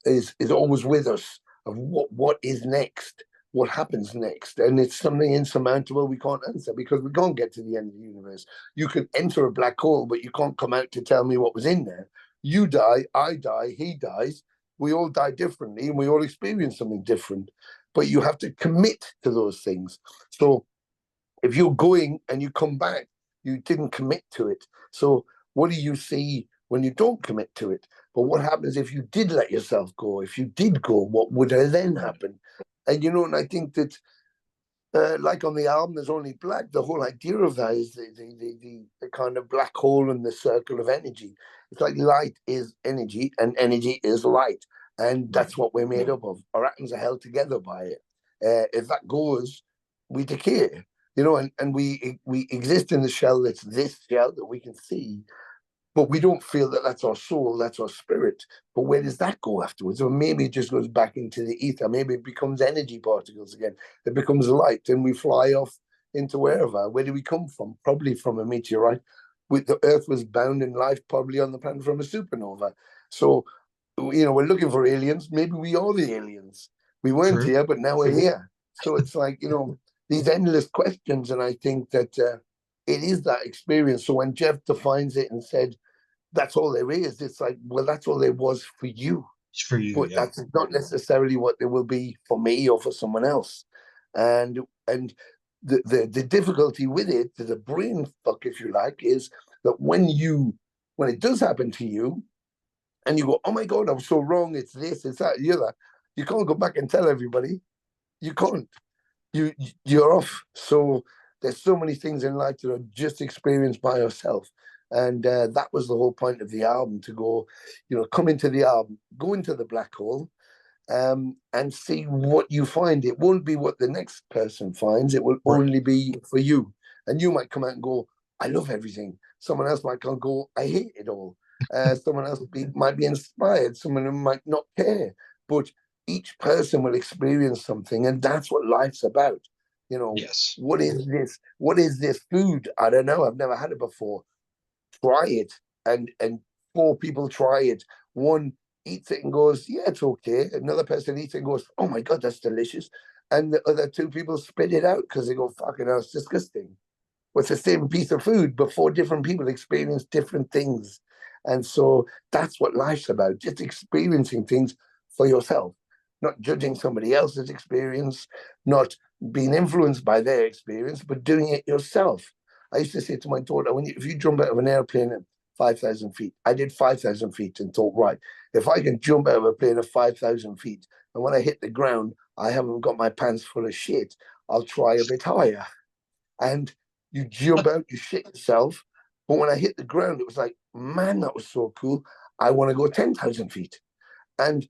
is always with us of what is next, what happens next. And it's something insurmountable we can't answer because we can't get to the end of the universe. You could enter a black hole, but you can't come out to tell me what was in there. You die, I die, he dies. We all die differently and we all experience something different. But you have to commit to those things. So if you're going and you come back, you didn't commit to it. So what do you see when you don't commit to it? But what happens if you did let yourself go? If you did go, what would then happen? And you know, and I think that like on the album, there's only black. The whole idea of that is the kind of black hole and the circle of energy. It's like light is energy and energy is light, and Right. that's what we're made up of. Our atoms are held together by it. If that goes, we decay. You know, and we exist in the shell that's this shell that we can see, but we don't feel that that's our soul, that's our spirit. But where does that go afterwards? Or maybe it just goes back into the ether. Maybe it becomes energy particles again. It becomes light, and we fly off into wherever. Where do we come from? Probably from a meteorite. With the Earth was bound in life, probably on the planet from a supernova. So, you know, we're looking for aliens. Maybe we are the aliens. We weren't True. here, but now we're here. So it's like, you know, these endless questions. And I think that it is that experience. So when Jeff defines it and said, that's all there is. It's like, well, that's all there was for you, It's for you. but Yeah. that's not necessarily what there will be for me or for someone else. And the difficulty with it, the brain fuck, if you like, is that when it does happen to you, and you go, oh my god, I'm so wrong. It's this, it's that, the other. You can't go back and tell everybody. You can't. You're off. So there's so many things in life that are just experienced by yourself. And that was the whole point of the album, to go, you know, come into the album, go into the black hole, and see what you find. It won't be what the next person finds. It will Right. only be for you. And you might come out and go, I love everything. Someone else might come and go, I hate it all. Someone else might be inspired. Someone might not care. But each person will experience something, and that's what life's about. You know, Yes. what is this? What is this food? I don't know. I've never had it before. Try it, and four people try it. One eats it and goes, yeah, it's okay. Another person eats it and goes, oh my god, that's delicious. And the other two people spit it out because they go, fucking hell, it's disgusting. Well, it's the same piece of food, but four different people experience different things. And so that's what life's about, just experiencing things for yourself, not judging somebody else's experience, not being influenced by their experience, but doing it yourself. I used to say to my daughter, if you jump out of an airplane at 5,000 feet, I did 5,000 feet and thought, right, if I can jump out of a plane of 5,000 feet, and when I hit the ground, I haven't got my pants full of shit, I'll try a bit higher. And you jump out, you shit yourself. But when I hit the ground, it was like, man, that was so cool. I want to go 10,000 feet. And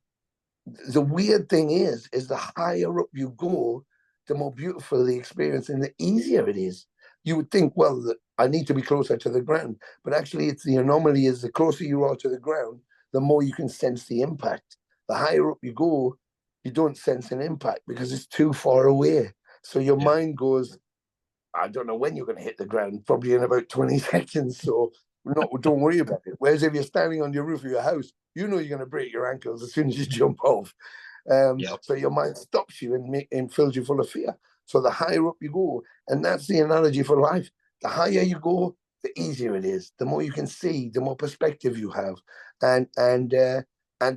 the weird thing is the higher up you go, the more beautiful the experience and the easier it is. You would think, well, I need to be closer to the ground. But actually, it's the anomaly is the closer you are to the ground, the more you can sense the impact. The higher up you go, you don't sense an impact because it's too far away. So your Yeah. mind goes, I don't know when you're going to hit the ground, probably in about 20 seconds. So don't worry about it. Whereas if you're standing on your roof of your house, you know you're going to break your ankles as soon as you jump off. Yep. So your mind stops you and fills you full of fear. So the higher up you go, and that's the analogy for life. The higher you go, the easier it is. The more you can see, the more perspective you have, and the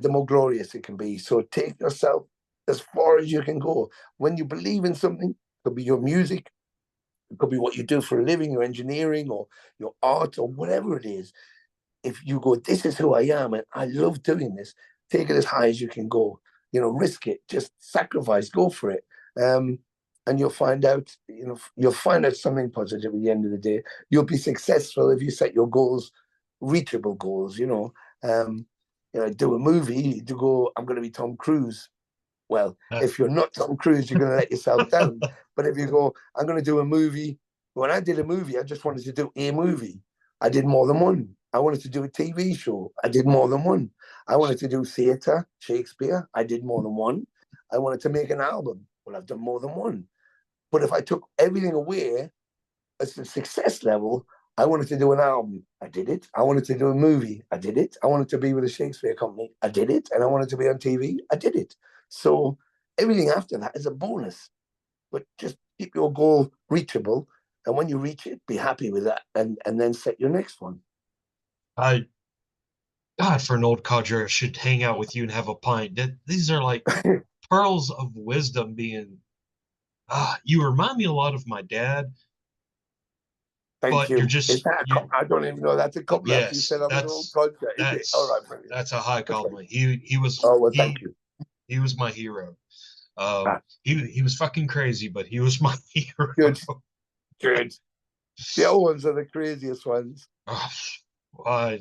more glorious it can be. So take yourself as far as you can go. When you believe in something, it could be your music, it could be what you do for a living, your engineering or your art or whatever it is. If you go, this is who I am and I love doing this, take it as high as you can go. Risk it, just sacrifice, go for it. And you'll find out, you'll find out something positive at the end of the day. You'll be successful if you set your goals, reachable goals. Do a movie, to go, I'm going to be Tom Cruise. Well, Uh, if you're not Tom Cruise, you're going to let yourself down. But if you go, I'm going to do a movie. When I did a movie, I just wanted to do a movie. I did more than one. I wanted to do a TV show. I did more than one. I wanted to do theatre, Shakespeare. I did more than one. I wanted to make an album. Well, I've done more than one. But if I took everything away as the success level, I wanted to do an album. I did it. I wanted to do a movie. I did it. I wanted to be with a Shakespeare company. I did it. And I wanted to be on TV. I did it. So everything after that is a bonus. But just keep your goal reachable. And when you reach it, be happy with that and then set your next one. I God, for an old codger, I should hang out with you and have a pint. These are like pearls of wisdom being you remind me a lot of my dad, Thank but you're you. Is just that you I don't even know. That's a couple after you said yes, I'm an old that's codger. Is it? All that's right, brilliant. that's a high Okay. compliment. He was Oh, well, thank you. he was my hero. Ah, He was fucking crazy, but he was my hero. good, good. The old ones are the craziest ones. Oh, uh,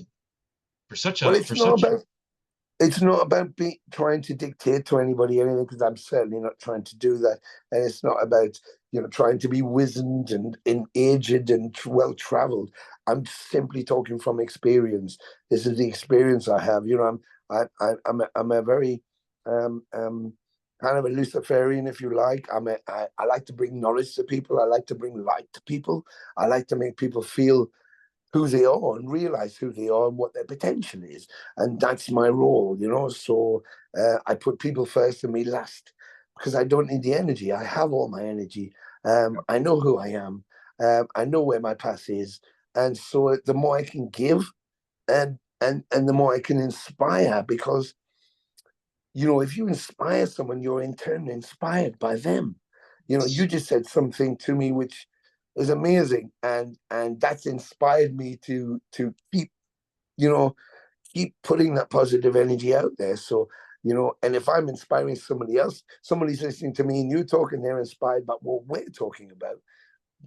for such Well, a for such it's not about trying to dictate to anybody anything, because I'm certainly not trying to do that. And it's not about trying to be wizened and aged and well traveled. I'm simply talking from experience. This is the experience I have. I'm a very kind of a Luciferian, if you like. I like to bring knowledge to people. I like to bring light to people. I like to make people feel who they are and realize who they are and what their potential is. And that's my role. So I put people first and me last, because I don't need the energy. I have all my energy. I know who I am. I know where my path is. And so the more I can give and the more I can inspire, because if you inspire someone, you're in turn inspired by them. You just said something to me which is amazing, and that's inspired me to keep keep putting that positive energy out there. So and if I'm inspiring somebody else, somebody's listening to me and you talking, they're inspired by what we're talking about,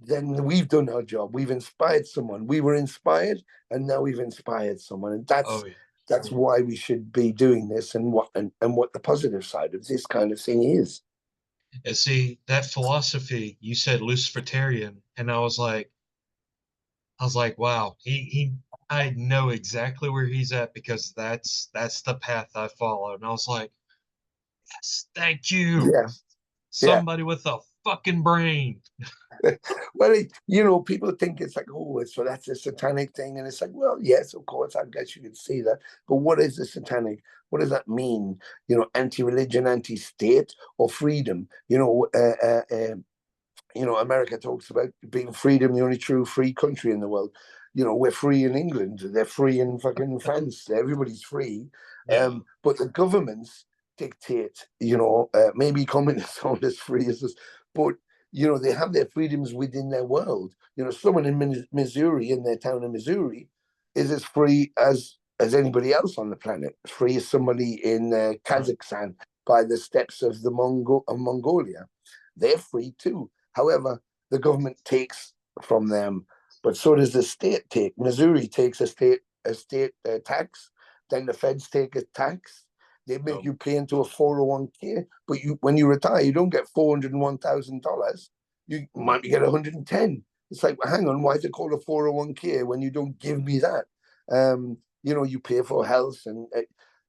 then we've done our job. We've inspired someone. We were inspired, and now we've inspired someone, and oh that's why we should be doing this, and what the positive side of this kind of thing is. and see that philosophy you said Luciferian, and I was like, wow, he I know exactly where he's at because that's the path I follow. And I was like, yes, thank you. Yeah, yeah. Somebody with a fucking brain. Well, people think it's like, oh, so that's a satanic thing, and it's like, well, yes, of course, I guess you could see that, but what is the satanic? What does that mean? Anti-religion, anti-state, or freedom? America talks about being freedom, the only true free country in the world. We're free in England. They're free in fucking France. Everybody's free. Yeah. But the governments dictate, maybe communists aren't as free as us, but, they have their freedoms within their world. Someone in Missouri, in their town in Missouri, is as free as anybody else on the planet, as free as somebody in Kazakhstan by the steppes of of Mongolia. They're free too. However, the government takes from them, but so does the state take. Missouri takes a state tax, then the feds take a tax. They make Oh, you pay into a 401k, but when you retire, you don't get $401,000. You might get 110. It's like, well, hang on, why is it called a 401k when you don't give me that? You pay for health, and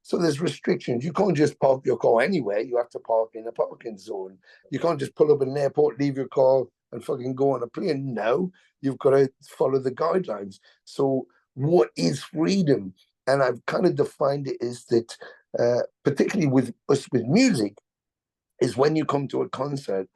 so there's restrictions. You can't just park your car anywhere. You have to park in a parking zone. You can't just pull up at an airport, leave your car, and fucking go on a plane. No, you've got to follow the guidelines. So, what is freedom? And I've kind of defined it as that, particularly with us with music, is when you come to a concert,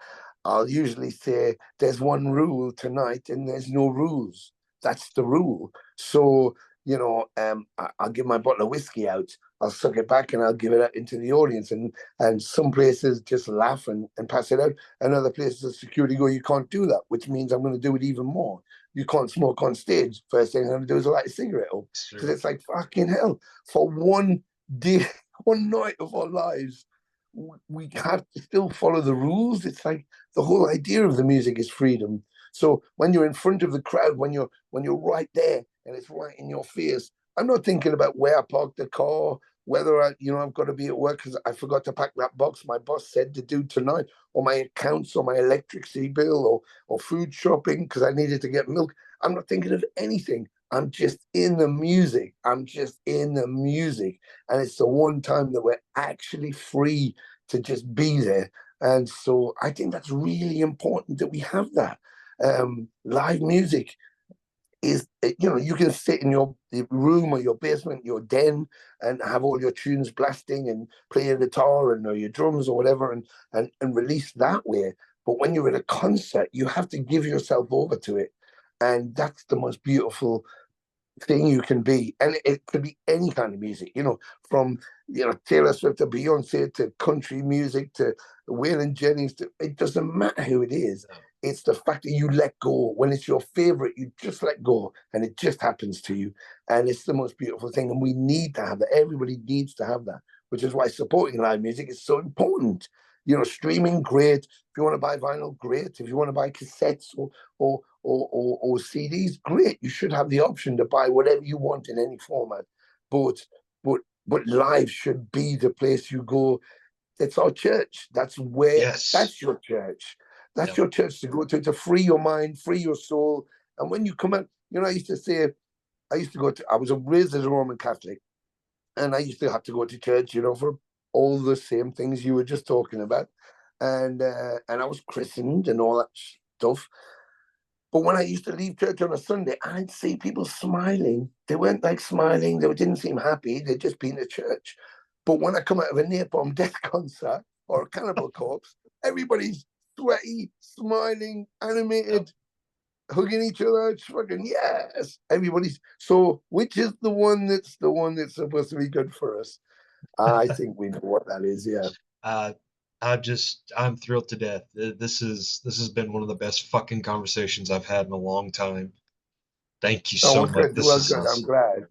I'll usually say there's one rule tonight, and there's no rules. That's the rule. So, I'll give my bottle of whiskey out. I'll suck it back and I'll give it out into the audience. And some places just laugh and pass it out. And other places, the security go, you can't do that, which means I'm going to do it even more. You can't smoke on stage. First thing I'm going to do is light a cigarette up. Because Sure. it's like, fucking hell, for one day, one night of our lives, we have to still follow the rules. It's like the whole idea of the music is freedom. So when you're in front of the crowd, when you're right there and it's right in your face, I'm not thinking about where I parked the car, whether I've got to be at work because I forgot to pack that box my boss said to do tonight, or my accounts, or my electricity bill, or food shopping because I needed to get milk. I'm not thinking of anything. I'm just in the music. I'm just in the music. And it's the one time that we're actually free to just be there. And so I think that's really important that we have that. Live music is, you can sit in your room or your basement, your den, and have all your tunes blasting and play your guitar or your drums or whatever, and release that way. But when you're at a concert, you have to give yourself over to it. And that's the most beautiful thing you can be. And it could be any kind of music, from Taylor Swift to Beyonce to country music to Waylon Jennings. It doesn't matter who it is. It's the fact that you let go. When it's your favorite, you just let go and it just happens to you. And it's the most beautiful thing. And we need to have that. Everybody needs to have that, which is why supporting live music is so important. Streaming, great. If you want to buy vinyl, great. If you want to buy cassettes or CDs, great. You should have the option to buy whatever you want in any format. But but live should be the place you go. It's our church. Yes. That's your church. That's Yep. your church to go to free your mind, free your soul. And when you come out, I used to say, I was raised as a Roman Catholic, and I used to have to go to church, for all the same things you were just talking about. And I was christened and all that stuff. But when I used to leave church on a Sunday, I'd see people smiling. They weren't like smiling, they didn't seem happy, they'd just been at church. But when I come out of a napalm death concert or a Cannibal Corpse, everybody's sweaty, smiling, Yep. animated, hugging each other. It's fucking yes. Everybody's so which is the one that's supposed to be good for us? I think we know what that is, yeah. Uh, I'm thrilled to death. This has been one of the best fucking conversations I've had in a long time. Thank you Oh, so well, much. good. This Well, is good. I'm awesome. glad.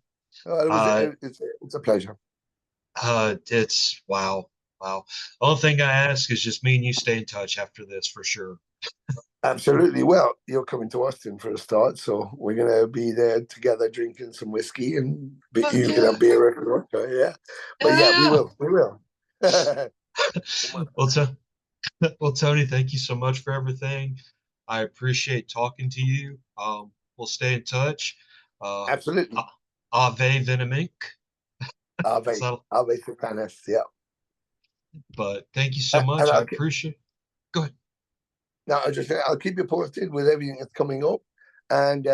Uh, It's a pleasure. it's wow, wow. Only thing I ask is just me and you stay in touch after this for sure. Absolutely. Well, you're coming to Austin for a start, so we're gonna be there together drinking some whiskey, and Fuck you can yeah, have beer and vodka, yeah. But yeah, we yeah. will. We will. Come on. Well, well, Tony, thank you so much for everything. I appreciate talking to you. We'll stay in touch. Uh, Absolutely. Ave Venom Inc. Ave, So, Ave Satanas, yeah. but thank you so And much. I appreciate. Go ahead. now I'll keep you posted with everything that's coming up, and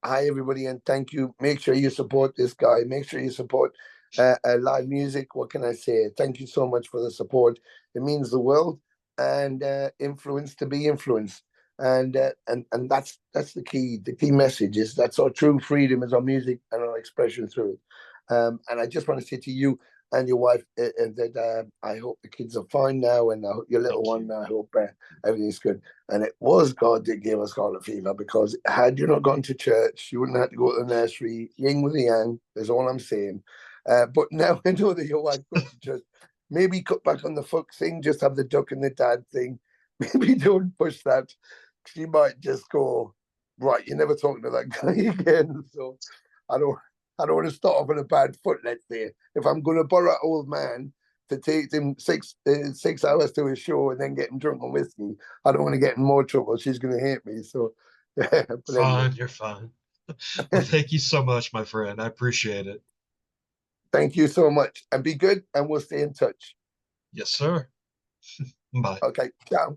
hi everybody, and thank you. Make sure you support this guy. Make sure you support live music. What can I say? Thank you so much for the support. It means the world, and influence to be influenced, and that's the key. The key message is that's our true freedom is our music and our expression through it. And I just want to say to you and your wife that I hope the kids are fine now, and I hope your little Thank one. you. I hope everything's good. And it was God that gave us scarlet fever, because had you not gone to church, you wouldn't have to go to the nursery. Yin with the yang is all I'm saying. But now I know that your wife goes to church. Maybe cut back on the fuck thing. Just have the duck and the dad thing. Maybe don't push that. She might just go right. You're never talking to that guy again. So I don't. I don't want to start off on a bad foot. Let's say if I'm going to borrow an old man to take him 6 hours to his show and then get him drunk on whiskey, I don't want to get in more trouble. She's going to hate me. So, yeah, but anyway, Fine, you're fine. Well, thank you so much, my friend. I appreciate it. thank you so much, and be good, and we'll stay in touch. Yes, sir. Bye. Okay, ciao.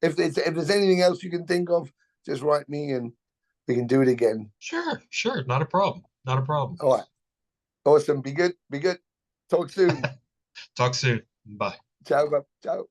If there's anything else you can think of, just write me and we can do it again. Sure, sure. Not a problem. Not a problem. All right, awesome. Be good. Be good. Talk soon. Talk soon. Bye. Ciao. Ciao.